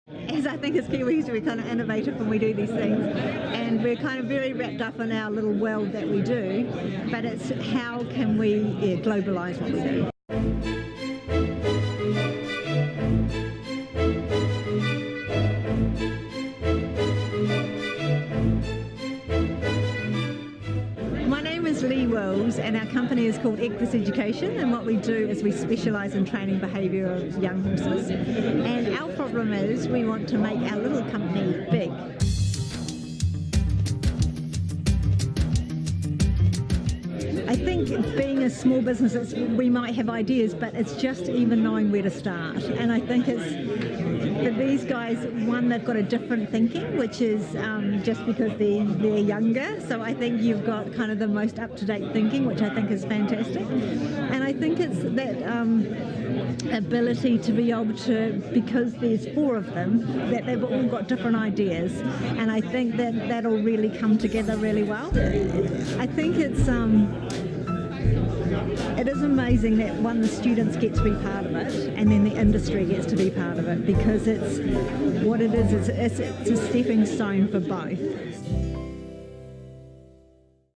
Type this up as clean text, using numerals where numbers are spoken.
As I think as Kiwis, we're kind of innovative when we do these things, and we're kind of very wrapped up in our little world that we do, but it's how can we globalise what we do. My name is Lee Wills, and our company is called Equus Education, and what we do is we specialise in training behaviour of young horses, and our problem is we want to make our little company big. I think being a small business, we might have ideas, but it's just even knowing where to start. And I think it's, for these guys, one, they've got a different thinking, which is just because they're younger. So I think you've got kind of the most up-to-date thinking, which I think is fantastic. And I think it's that ability to be able to, because there's 4 of them, that they've all got different ideas. And I think that that'll really come together really well. I think it is amazing that one, the students get to be part of it, and then the industry gets to be part of it, because it's what it is, it's a stepping stone for both.